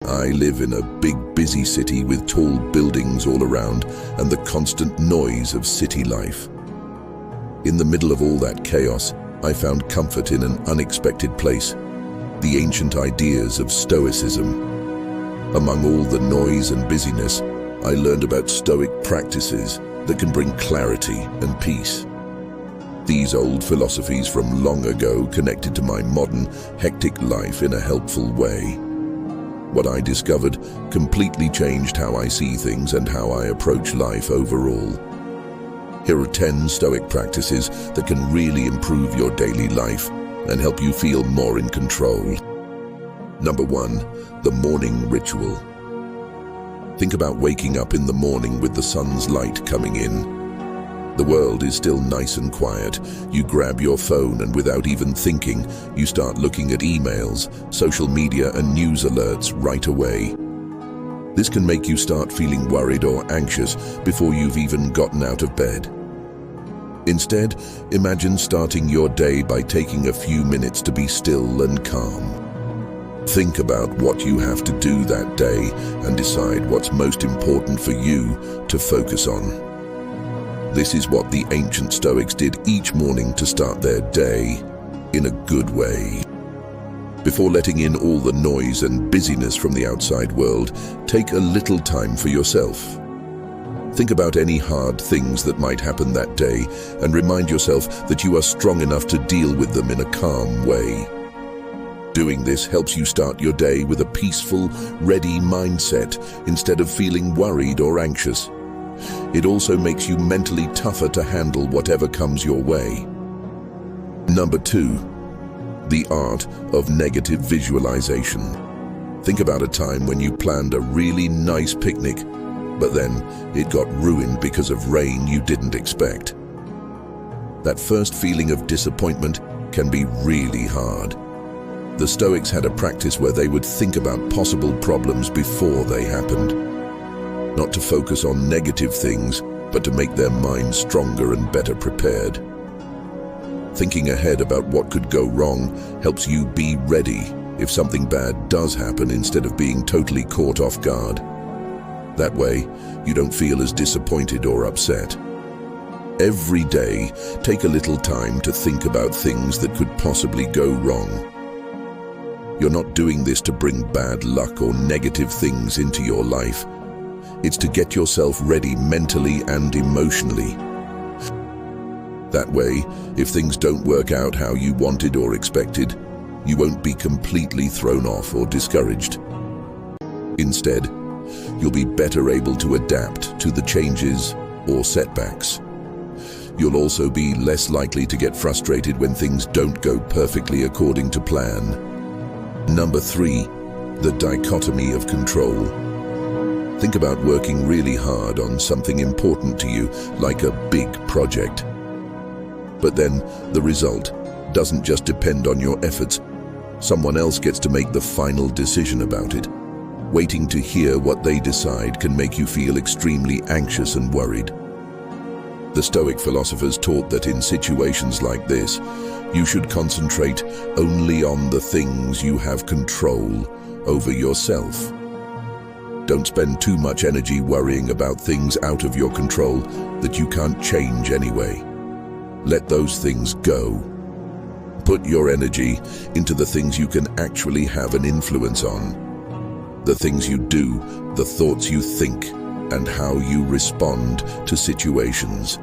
I live in a big, busy city with tall buildings all around and the constant noise of city life. In the middle of all that chaos, I found comfort in an unexpected place, the ancient ideas of Stoicism. Among all the noise and busyness, I learned about Stoic practices that can bring clarity and peace. These old philosophies from long ago connected to my modern, hectic life in a helpful way. What I discovered completely changed how I see things and how I approach life overall. Here are 10 Stoic practices that can really improve your daily life and help you feel more in control. Number 1, the morning ritual. Think about waking up in the morning with the sun's light coming in. The world is still nice and quiet. You grab your phone and without even thinking, you start looking at emails, social media and news alerts right away. This can make you start feeling worried or anxious before you've even gotten out of bed. Instead, imagine starting your day by taking a few minutes to be still and calm. Think about what you have to do that day and decide what's most important for you to focus on. This is what the ancient Stoics did each morning to start their day in a good way. Before letting in all the noise and busyness from the outside world, take a little time for yourself. Think about any hard things that might happen that day and remind yourself that you are strong enough to deal with them in a calm way. Doing this helps you start your day with a peaceful, ready mindset instead of feeling worried or anxious. It also makes you mentally tougher to handle whatever comes your way. Number 2, the art of negative visualization. Think about a time when you planned a really nice picnic, but then it got ruined because of rain you didn't expect. That first feeling of disappointment can be really hard. The Stoics had a practice where they would think about possible problems before they happened. Not to focus on negative things, but to make their minds stronger and better prepared. Thinking ahead about what could go wrong helps you be ready if something bad does happen instead of being totally caught off guard. That way, you don't feel as disappointed or upset. Every day, take a little time to think about things that could possibly go wrong. You're not doing this to bring bad luck or negative things into your life. It's to get yourself ready mentally and emotionally. That way, if things don't work out how you wanted or expected, you won't be completely thrown off or discouraged. Instead, you'll be better able to adapt to the changes or setbacks. You'll also be less likely to get frustrated when things don't go perfectly according to plan. Number 3, the dichotomy of control. Think about working really hard on something important to you, like a big project. But then the result doesn't just depend on your efforts. Someone else gets to make the final decision about it. Waiting to hear what they decide can make you feel extremely anxious and worried. The Stoic philosophers taught that in situations like this, you should concentrate only on the things you have control over yourself. Don't spend too much energy worrying about things out of your control that you can't change anyway. Let those things go. Put your energy into the things you can actually have an influence on. The things you do, the thoughts you think, and how you respond to situations.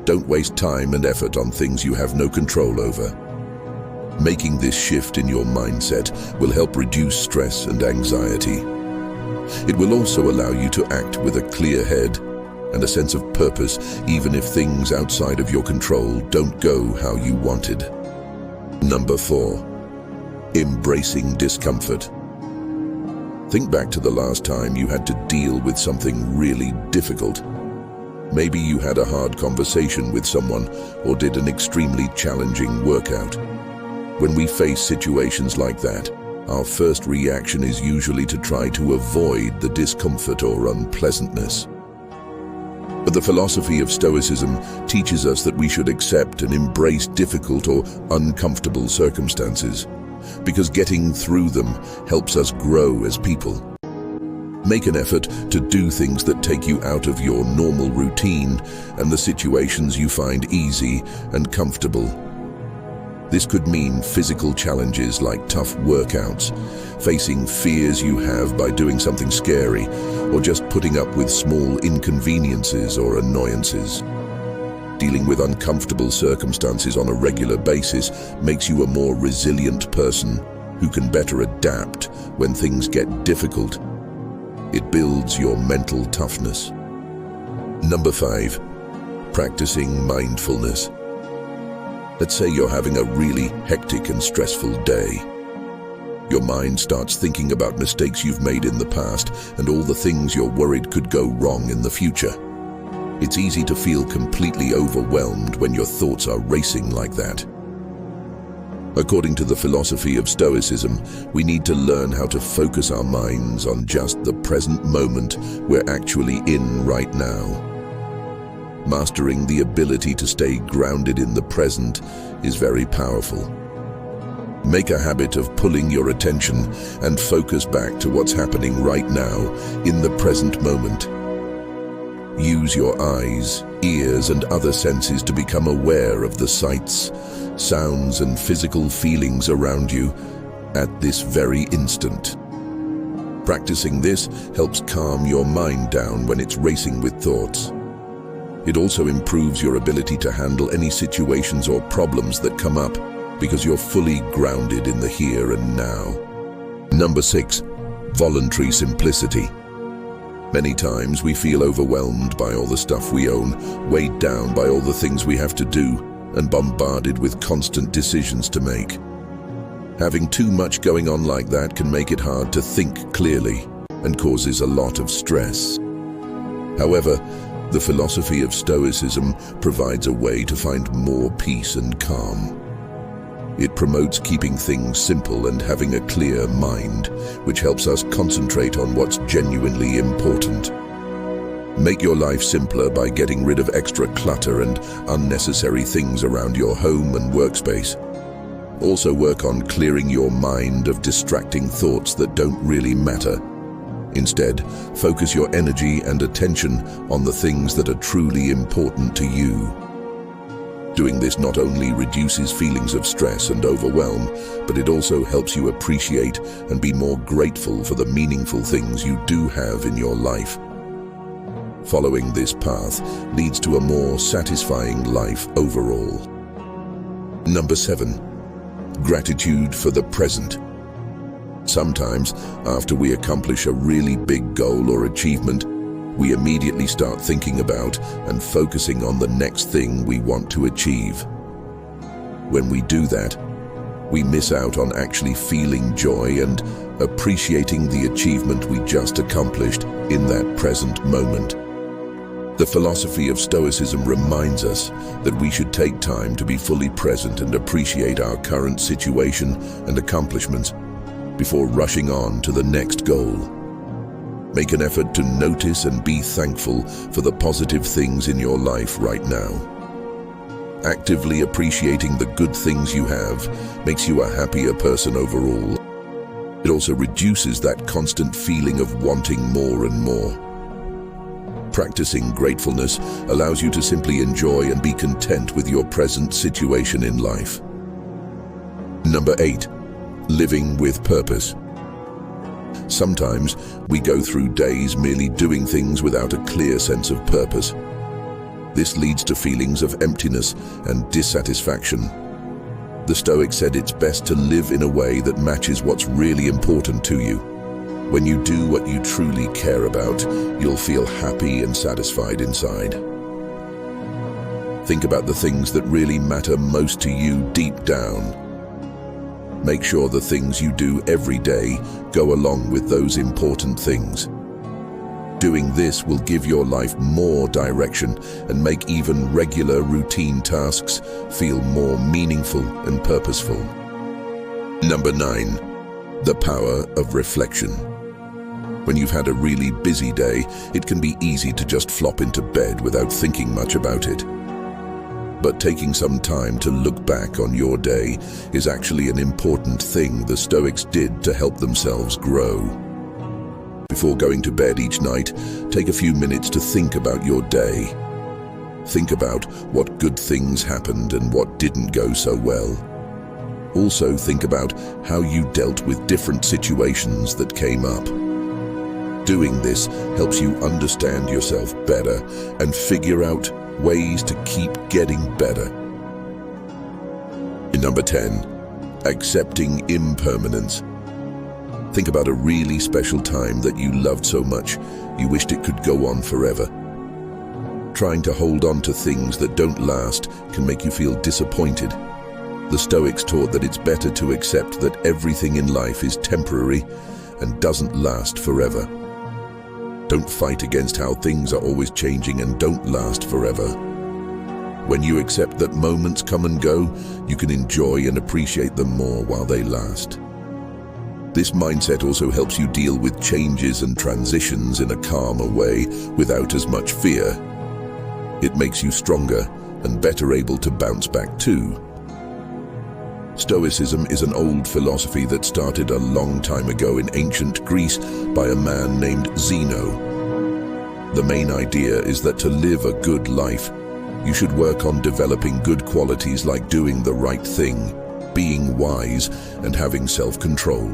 Don't waste time and effort on things you have no control over. Making this shift in your mindset will help reduce stress and anxiety. It will also allow you to act with a clear head and a sense of purpose, even if things outside of your control don't go how you wanted. Number 4, embracing discomfort. Think back to the last time you had to deal with something really difficult. Maybe you had a hard conversation with someone or did an extremely challenging workout. When we face situations like that, our first reaction is usually to try to avoid the discomfort or unpleasantness. But the philosophy of Stoicism teaches us that we should accept and embrace difficult or uncomfortable circumstances, because getting through them helps us grow as people. Make an effort to do things that take you out of your normal routine and the situations you find easy and comfortable. This could mean physical challenges like tough workouts, facing fears you have by doing something scary, or just putting up with small inconveniences or annoyances. Dealing with uncomfortable circumstances on a regular basis makes you a more resilient person who can better adapt when things get difficult. It builds your mental toughness. Number 5, practicing mindfulness. Let's say you're having a really hectic and stressful day. Your mind starts thinking about mistakes you've made in the past and all the things you're worried could go wrong in the future. It's easy to feel completely overwhelmed when your thoughts are racing like that. According to the philosophy of Stoicism, we need to learn how to focus our minds on just the present moment we're actually in right now. Mastering the ability to stay grounded in the present is very powerful. Make a habit of pulling your attention and focus back to what's happening right now in the present moment. Use your eyes, ears, and other senses to become aware of the sights, sounds, and physical feelings around you at this very instant. Practicing this helps calm your mind down when it's racing with thoughts. It also improves your ability to handle any situations or problems that come up because you're fully grounded in the here and now. Number 6, voluntary simplicity. Many times we feel overwhelmed by all the stuff we own, weighed down by all the things we have to do, and bombarded with constant decisions to make. Having too much going on like that can make it hard to think clearly and causes a lot of stress. However, the philosophy of Stoicism provides a way to find more peace and calm. It promotes keeping things simple and having a clear mind, which helps us concentrate on what's genuinely important. Make your life simpler by getting rid of extra clutter and unnecessary things around your home and workspace. Also work on clearing your mind of distracting thoughts that don't really matter. Instead, focus your energy and attention on the things that are truly important to you. Doing this not only reduces feelings of stress and overwhelm, but it also helps you appreciate and be more grateful for the meaningful things you do have in your life. Following this path leads to a more satisfying life overall. Number 7, gratitude for the present. Sometimes, after we accomplish a really big goal or achievement, we immediately start thinking about and focusing on the next thing we want to achieve. When we do that, we miss out on actually feeling joy and appreciating the achievement we just accomplished in that present moment. The philosophy of Stoicism reminds us that we should take time to be fully present and appreciate our current situation and accomplishments before rushing on to the next goal. Make an effort to notice and be thankful for the positive things in your life right now. Actively appreciating the good things you have makes you a happier person overall. It also reduces that constant feeling of wanting more and more. Practicing gratefulness allows you to simply enjoy and be content with your present situation in life. Number 8, living with purpose. Sometimes we go through days merely doing things without a clear sense of purpose. This leads to feelings of emptiness and dissatisfaction. The Stoics said it's best to live in a way that matches what's really important to you. When you do what you truly care about, you'll feel happy and satisfied inside. Think about the things that really matter most to you deep down. Make sure the things you do every day go along with those important things. Doing this will give your life more direction and make even regular routine tasks feel more meaningful and purposeful. Number 9, the power of reflection. When you've had a really busy day, it can be easy to just flop into bed without thinking much about it. But taking some time to look back on your day is actually an important thing the Stoics did to help themselves grow. Before going to bed each night, take a few minutes to think about your day. Think about what good things happened and what didn't go so well. Also think about how you dealt with different situations that came up. Doing this helps you understand yourself better and figure out ways to keep getting better. Number 10, accepting impermanence. Think about a really special time that you loved so much you wished it could go on forever. Trying to hold on to things that don't last can make you feel disappointed. The Stoics taught that it's better to accept that everything in life is temporary and doesn't last forever. Don't fight against how things are always changing and don't last forever. When you accept that moments come and go, you can enjoy and appreciate them more while they last. This mindset also helps you deal with changes and transitions in a calmer way without as much fear. It makes you stronger and better able to bounce back too. Stoicism is an old philosophy that started a long time ago in ancient Greece by a man named Zeno. The main idea is that to live a good life, you should work on developing good qualities like doing the right thing, being wise, and having self-control.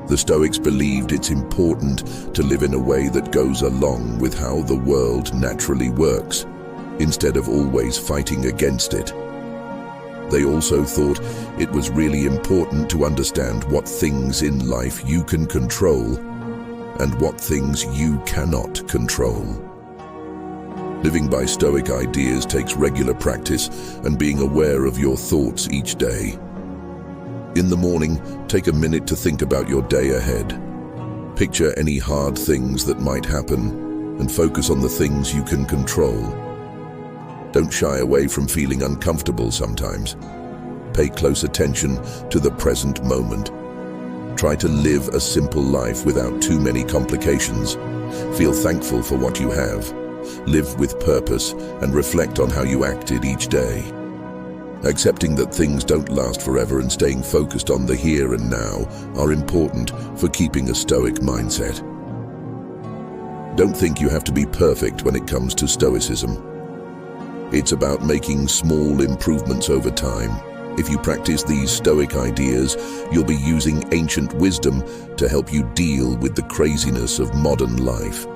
The Stoics believed it's important to live in a way that goes along with how the world naturally works, instead of always fighting against it. They also thought it was really important to understand what things in life you can control and what things you cannot control. Living by Stoic ideas takes regular practice and being aware of your thoughts each day. In the morning, take a minute to think about your day ahead. Picture any hard things that might happen and focus on the things you can control. Don't shy away from feeling uncomfortable sometimes. Pay close attention to the present moment. Try to live a simple life without too many complications. Feel thankful for what you have. Live with purpose and reflect on how you acted each day. Accepting that things don't last forever and staying focused on the here and now are important for keeping a Stoic mindset. Don't think you have to be perfect when it comes to Stoicism. It's about making small improvements over time. If you practice these Stoic ideas, you'll be using ancient wisdom to help you deal with the craziness of modern life.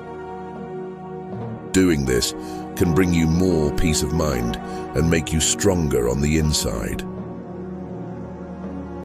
Doing this can bring you more peace of mind and make you stronger on the inside.